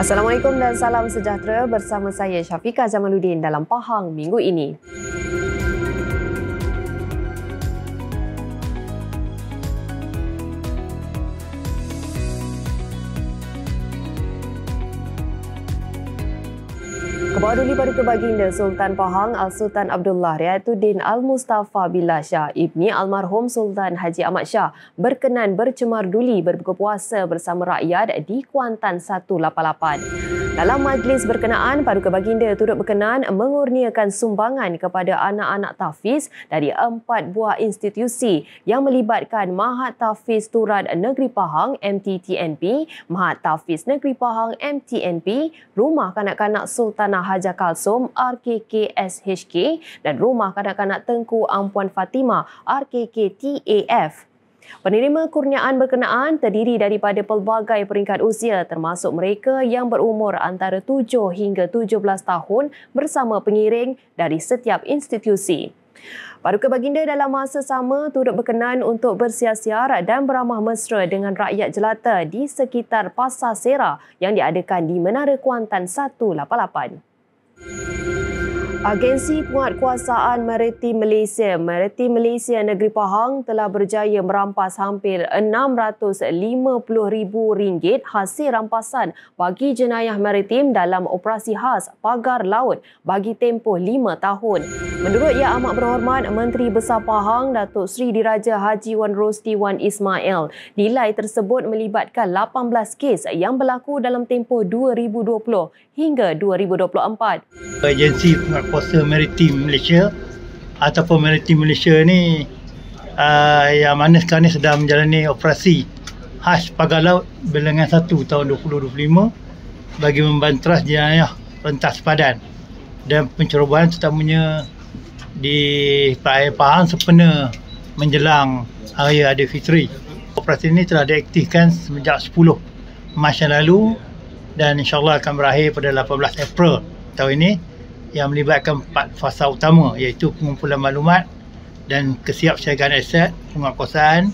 Assalamualaikum dan salam sejahtera, bersama saya Syafiqah Jamaluddin dalam Pahang minggu ini. Kepada Paduka Baginda Sultan Pahang Al-Sultan Abdullah Riayatuddin Al-Mustafa Billah Shah Ibni Almarhum Sultan Haji Ahmad Shah berkenan bercemar duli berbuka puasa bersama rakyat di Kuantan 188. Dalam majlis berkenaan, Paduka Baginda turut berkenan mengurniakan sumbangan kepada anak-anak tahfiz dari 4 buah institusi yang melibatkan Mahat Tahfiz Turad Negeri Pahang MTTNP, Mahat Tahfiz Negeri Pahang MTNP, Rumah Kanak-Kanak Sultanah Haja Kalsum RKK-SHK dan Rumah Kanak-Kanak Tengku Ampuan Fatimah RKK-TAF. Penerima kurniaan berkenaan terdiri daripada pelbagai peringkat usia termasuk mereka yang berumur antara 7 hingga 17 tahun bersama pengiring dari setiap institusi. Paduka Baginda dalam masa sama turut berkenan untuk bersiar-siar dan beramah mesra dengan rakyat jelata di sekitar Pasar Sera yang diadakan di Menara Kuantan 188. Agensi Penguatkuasaan Maritim Malaysia Negeri Pahang telah berjaya merampas hampir RM650,000 hasil rampasan bagi jenayah maritim dalam operasi khas Pagar Laut bagi tempoh 5 tahun. Menurut Yang Amat Berhormat Menteri Besar Pahang Datuk Seri Diraja Haji Wan Rosli Wan Ismail, nilai tersebut melibatkan 18 kes yang berlaku dalam tempoh 2020 hingga 2024. Agensi Penguatkuasa Maritim Malaysia ataupun Maritim Malaysia ni yang mana sekarang ni sedang menjalani operasi khas Pagar Laut bilangan 1 tahun 2025 bagi membanteras jenayah rentas sepadan dan pencerobohan terutamanya di perairan Pahang sempena menjelang Hari Raya Aidilfitri. Operasi ini telah diaktifkan semenjak 10 Mac yang lalu dan insyaAllah akan berakhir pada 18 April tahun ini yang melibatkan 4 fasa utama iaitu pengumpulan maklumat dan kesiapsiagaan aset, penguatkuasaan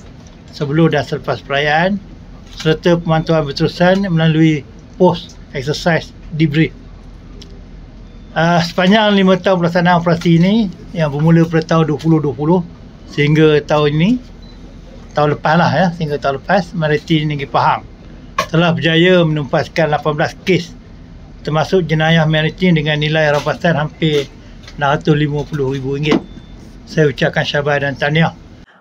sebelum dan selepas perayaan serta pemantauan berterusan melalui post exercise debrief. Sepanjang 5 tahun pelaksanaan operasi ini yang bermula pada tahun 2020 sehingga tahun ini, tahun lepas lah ya, sehingga tahun lepas, Maritim Negeri Pahang telah berjaya menumpaskan 18 kes termasuk jenayah maritim dengan nilai rampasan hampir RM650,000. Saya ucapkan syabas dan tahniah.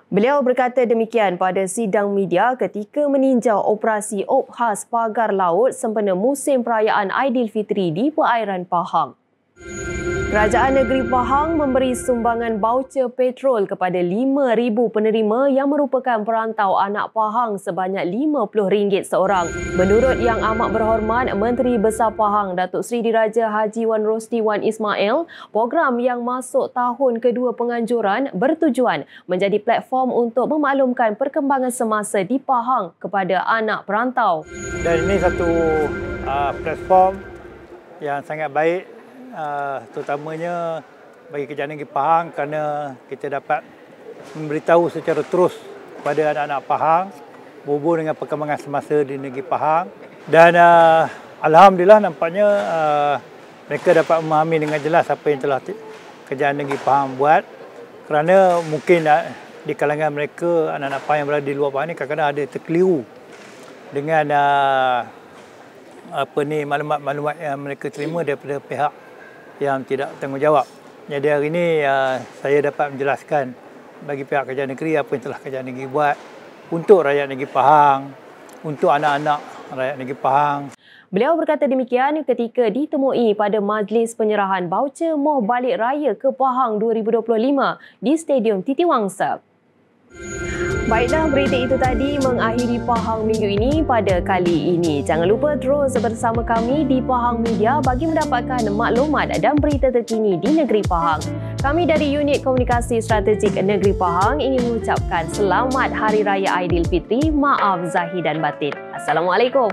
Beliau berkata demikian pada sidang media ketika meninjau operasi khas Pagar Laut sempena musim perayaan Aidilfitri di perairan Pahang. Kerajaan Negeri Pahang memberi sumbangan baucer petrol kepada 5,000 penerima yang merupakan perantau anak Pahang sebanyak RM50 seorang. Menurut Yang Amat Berhormat Menteri Besar Pahang Datuk Seri Diraja Haji Wan Rosli Wan Ismail, program yang masuk tahun kedua penganjuran bertujuan menjadi platform untuk memaklumkan perkembangan semasa di Pahang kepada anak perantau. Dan ini satu platform yang sangat baik terutamanya bagi Kerajaan Negeri Pahang kerana kita dapat memberitahu secara terus kepada anak-anak Pahang berhubung dengan perkembangan semasa di Negeri Pahang dan Alhamdulillah nampaknya mereka dapat memahami dengan jelas apa yang telah Kerajaan Negeri Pahang buat kerana mungkin di kalangan mereka anak-anak Pahang yang berada di luar Pahang ni kadang-kadang ada terkeliru dengan maklumat-maklumat yang mereka terima daripada pihak yang tidak tanggungjawab. Jadi hari ini saya dapat menjelaskan bagi pihak Kerajaan Negeri apa yang telah Kerajaan Negeri buat untuk rakyat Negeri Pahang, untuk anak-anak rakyat Negeri Pahang. Beliau berkata demikian ketika ditemui pada majlis penyerahan baucer Moh Balik Raya ke Pahang 2025 di Stadium Titiwangsa. Baiklah, berita itu tadi mengakhiri Pahang minggu ini pada kali ini. Jangan lupa terus bersama kami di Pahang Media bagi mendapatkan maklumat dan berita terkini di Negeri Pahang. Kami dari Unit Komunikasi Strategik Negeri Pahang ingin mengucapkan selamat Hari Raya Aidilfitri, maaf zahir dan batin. Assalamualaikum.